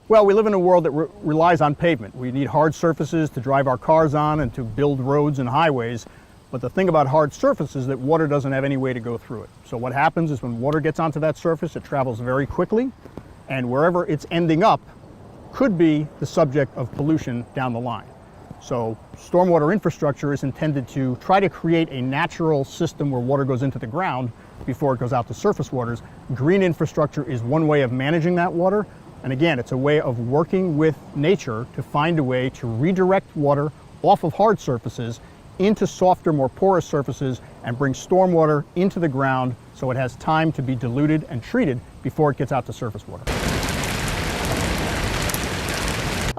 Well, we live in a world that relies on pavement. We need hard surfaces to drive our cars on and to build roads and highways. But the thing about hard surfaces is that water doesn't have any way to go through it. So what happens is when water gets onto that surface, it travels very quickly, and wherever it's ending up could be the subject of pollution down the line. So stormwater infrastructure is intended to try to create a natural system where water goes into the ground before it goes out to surface waters. Green infrastructure is one way of managing that water. And again, it's a way of working with nature to find a way to redirect water off of hard surfaces into softer, more porous surfaces and bring stormwater into the ground so it has time to be diluted and treated before it gets out to surface water.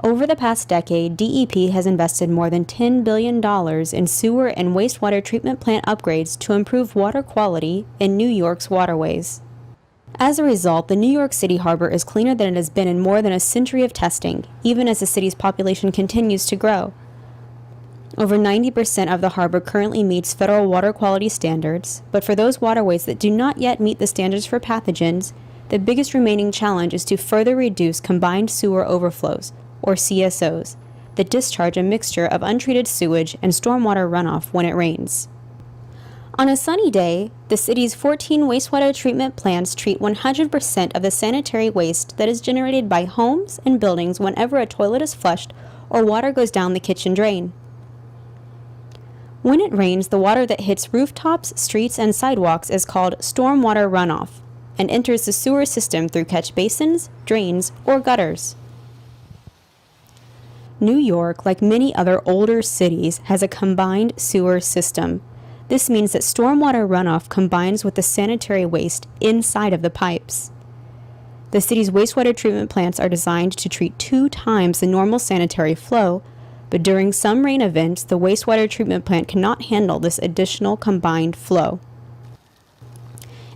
Over the past decade, DEP has invested more than $10 billion in sewer and wastewater treatment plant upgrades to improve water quality in New York's waterways. As a result, the New York City harbor is cleaner than it has been in more than a century of testing, even as the city's population continues to grow. Over 90% of the harbor currently meets federal water quality standards, but for those waterways that do not yet meet the standards for pathogens, the biggest remaining challenge is to further reduce combined sewer overflows, or CSOs, that discharge a mixture of untreated sewage and stormwater runoff when it rains. On a sunny day, the city's 14 wastewater treatment plants treat 100% of the sanitary waste that is generated by homes and buildings whenever a toilet is flushed or water goes down the kitchen drain. When it rains, the water that hits rooftops, streets, and sidewalks is called stormwater runoff and enters the sewer system through catch basins, drains, or gutters. New York, like many other older cities, has a combined sewer system. This means that stormwater runoff combines with the sanitary waste inside of the pipes. The city's wastewater treatment plants are designed to treat 2 times the normal sanitary flow, but during some rain events, the wastewater treatment plant cannot handle this additional combined flow.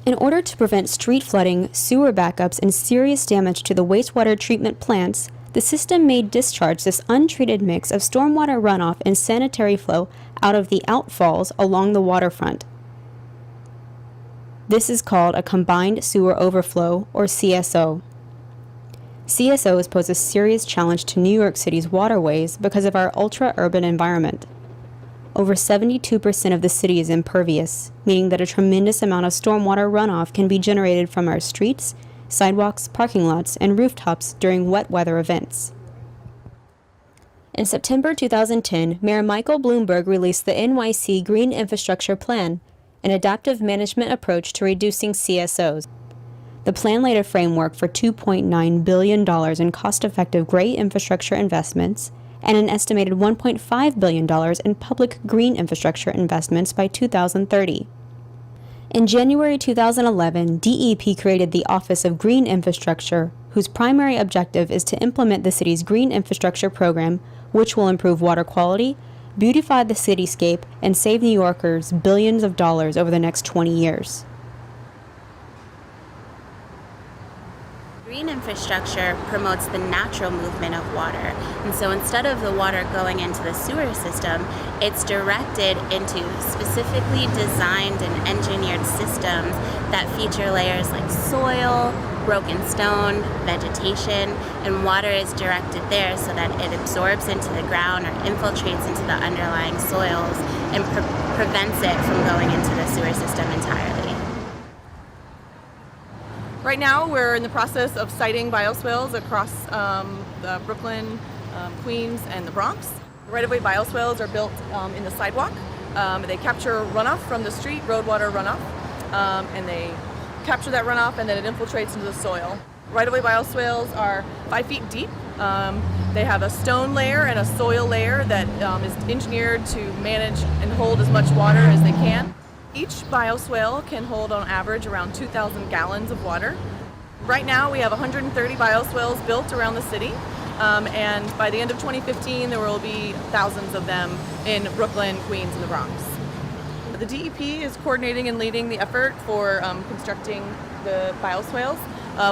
In order to prevent street flooding, sewer backups, and serious damage to the wastewater treatment plants, the system may discharge this untreated mix of stormwater runoff and sanitary flow out of the outfalls along the waterfront. This is called a combined sewer overflow, or CSO. CSOs pose a serious challenge to New York City's waterways because of our ultra-urban environment. Over 72% of the city is impervious, meaning that a tremendous amount of stormwater runoff can be generated from our streets, sidewalks, parking lots, and rooftops during wet weather events. In September 2010, Mayor Michael Bloomberg released the NYC Green Infrastructure Plan, an adaptive management approach to reducing CSOs. The plan laid a framework for $2.9 billion in cost-effective gray infrastructure investments and an estimated $1.5 billion in public green infrastructure investments by 2030. In January 2011, DEP created the Office of Green Infrastructure, whose primary objective is to implement the city's green infrastructure program, which will improve water quality, beautify the cityscape, and save New Yorkers billions of dollars over the next 20 years. Green infrastructure promotes the natural movement of water, and so instead of the water going into the sewer system, it's directed into specifically designed and engineered systems that feature layers like soil, broken stone, vegetation, and water is directed there so that it absorbs into the ground or infiltrates into the underlying soils and prevents it from going into the sewer system entirely. Right now, we're in the process of siting bioswales across the Brooklyn, Queens, and the Bronx. Right-of-way bioswales are built in the sidewalk. They capture runoff from the street, road water runoff, and they capture that runoff and then it infiltrates into the soil. Right-of-way bioswales are 5 feet deep. They have a stone layer and a soil layer that is engineered to manage and hold as much water as they can. Each bioswale can hold on average around 2,000 gallons of water. Right now we have 130 bioswales built around the city, and by the end of 2015 there will be thousands of them in Brooklyn, Queens, and the Bronx. The DEP is coordinating and leading the effort for constructing the bioswales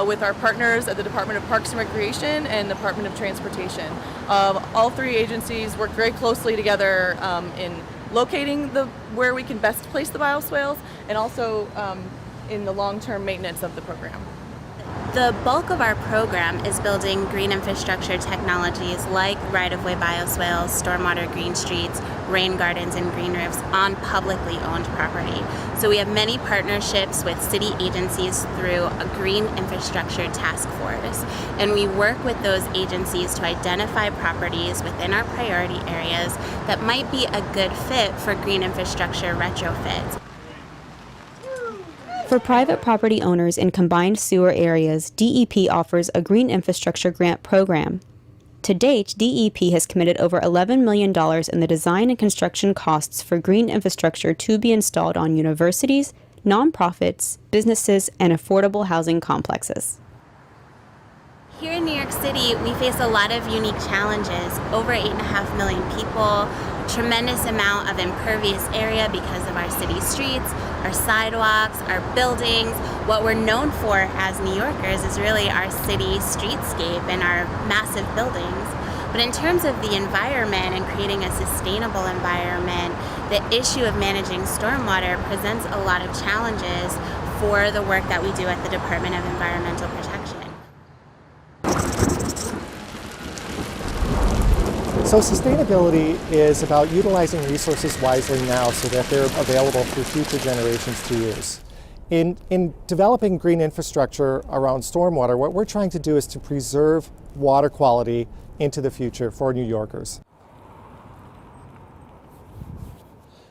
with our partners at the Department of Parks and Recreation and the Department of Transportation. All 3 agencies work very closely together in locating where we can best place the bioswales and also in the long-term maintenance of the program. The bulk of our program is building green infrastructure technologies like right-of-way bioswales, stormwater green streets, rain gardens, and green roofs on publicly owned property. So we have many partnerships with city agencies through a green infrastructure task force, and we work with those agencies to identify properties within our priority areas that might be a good fit for green infrastructure retrofits. For private property owners in combined sewer areas, DEP offers a green infrastructure grant program. To date, DEP has committed over $11 million in the design and construction costs for green infrastructure to be installed on universities, nonprofits, businesses, and affordable housing complexes. Here in New York City, we face a lot of unique challenges. Over 8.5 million people, tremendous amount of impervious area because of our city streets, our sidewalks, our buildings. What we're known for as New Yorkers is really our city streetscape and our massive buildings. But in terms of the environment and creating a sustainable environment, the issue of managing stormwater presents a lot of challenges for the work that we do at the Department of Environmental Protection. So sustainability is about utilizing resources wisely now so that they're available for future generations to use. In developing green infrastructure around stormwater, what we're trying to do is to preserve water quality into the future for New Yorkers.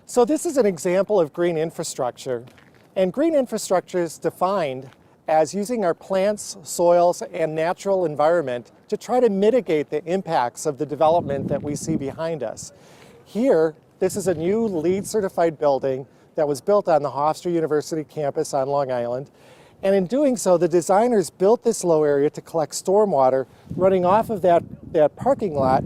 So this is an example of green infrastructure. And green infrastructure is defined as using our plants, soils, and natural environment to try to mitigate the impacts of the development that we see behind us. Here, this is a new LEED certified building that was built on the Hofstra University campus on Long Island. And in doing so, the designers built this low area to collect stormwater running off of that parking lot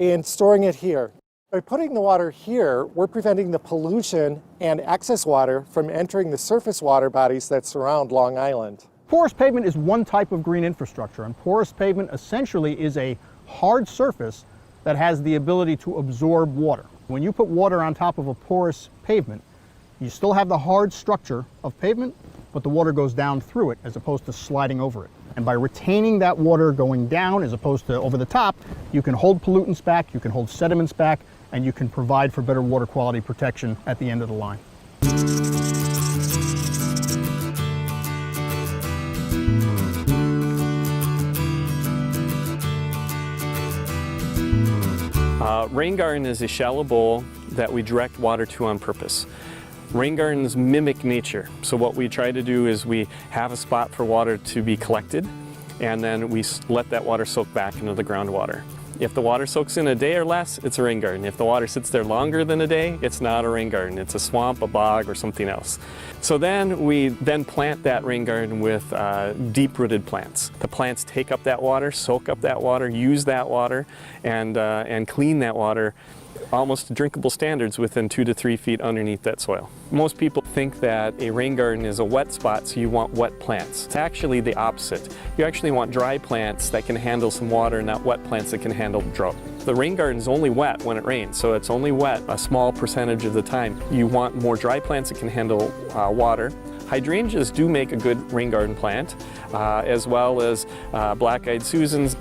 and storing it here. By putting the water here, we're preventing the pollution and excess water from entering the surface water bodies that surround Long Island. Porous pavement is one type of green infrastructure, and porous pavement essentially is a hard surface that has the ability to absorb water. When you put water on top of a porous pavement, you still have the hard structure of pavement, but the water goes down through it as opposed to sliding over it. And by retaining that water going down as opposed to over the top, you can hold pollutants back, you can hold sediments back, and you can provide for better water quality protection at the end of the line. Rain garden is a shallow bowl that we direct water to on purpose. Rain gardens mimic nature, so what we try to do is we have a spot for water to be collected, and then we let that water soak back into the groundwater. If the water soaks in a day or less, it's a rain garden. If the water sits there longer than a day, it's not a rain garden. It's a swamp, a bog, or something else. So then we plant that rain garden with deep-rooted plants. The plants take up that water, soak up that water, use that water, and clean that water almost to drinkable standards within 2 to 3 feet underneath that soil. Most people think that a rain garden is a wet spot, so you want wet plants. It's actually the opposite. You actually want dry plants that can handle some water, not wet plants that can handle drought. The rain garden is only wet when it rains, so it's only wet a small percentage of the time. You want more dry plants that can handle water. Hydrangeas do make a good rain garden plant, as well as black-eyed Susans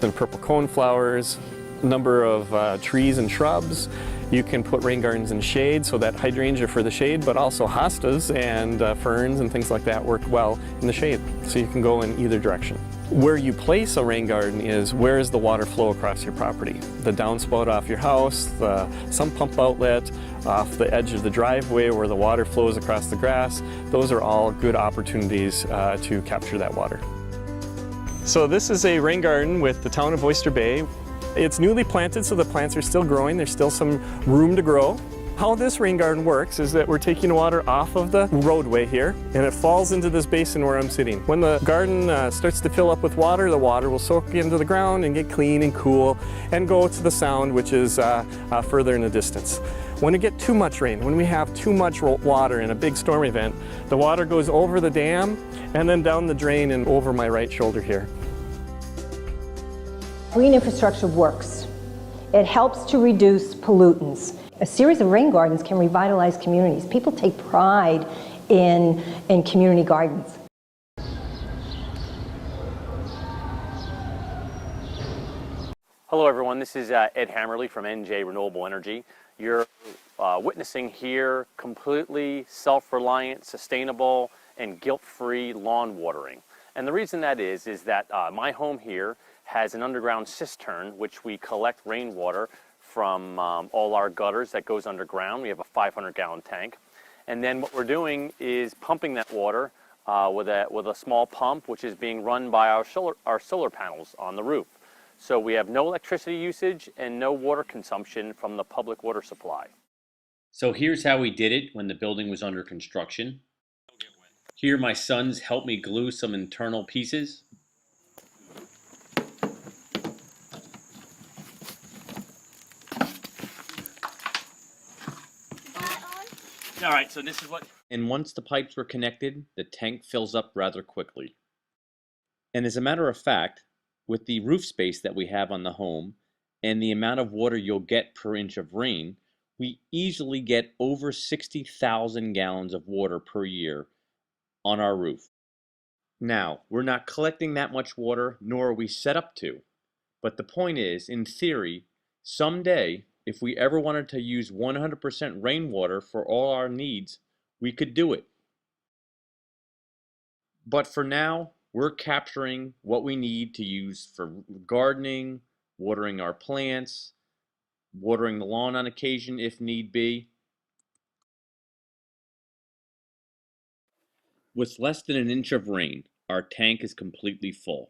and purple coneflowers, number of trees and shrubs. You can put rain gardens in shade, so that hydrangea for the shade, but also hostas and ferns and things like that work well in the shade, so you can go in either direction. Where you place a rain garden is where is the water flow across your property. The downspout off your house, the sump pump outlet, off the edge of the driveway where the water flows across the grass, those are all good opportunities to capture that water. So this is a rain garden with the town of Oyster Bay. It's newly planted, so the plants are still growing. There's still some room to grow. How this rain garden works is that we're taking water off of the roadway here, and it falls into this basin where I'm sitting. When the garden starts to fill up with water, the water will soak into the ground and get clean and cool and go to the sound, which is further in the distance. When we get too much rain, when we have too much water in a big storm event, the water goes over the dam and then down the drain and over my right shoulder here. Green infrastructure works. It helps to reduce pollutants. A series of rain gardens can revitalize communities. People take pride in community gardens. Hello everyone, this is Ed Hammerly from NJ Renewable Energy. You're witnessing here completely self-reliant, sustainable, and guilt-free lawn watering. And the reason that is that my home here has an underground cistern which we collect rainwater from all our gutters that goes underground. We have a 500-gallon tank. And then what we're doing is pumping that water with a small pump which is being run by our solar panels on the roof. So we have no electricity usage and no water consumption from the public water supply. So here's how we did it when the building was under construction. Here my sons helped me glue some internal pieces. All right, so this is what... And once the pipes were connected, the tank fills up rather quickly. And as a matter of fact, with the roof space that we have on the home and the amount of water you'll get per inch of rain, we easily get over 60,000 gallons of water per year on our roof. Now, we're not collecting that much water, nor are we set up to. But the point is, in theory, someday, if we ever wanted to use 100% rainwater for all our needs, we could do it. But for now, we're capturing what we need to use for gardening, watering our plants, watering the lawn on occasion if need be. With less than an inch of rain, our tank is completely full.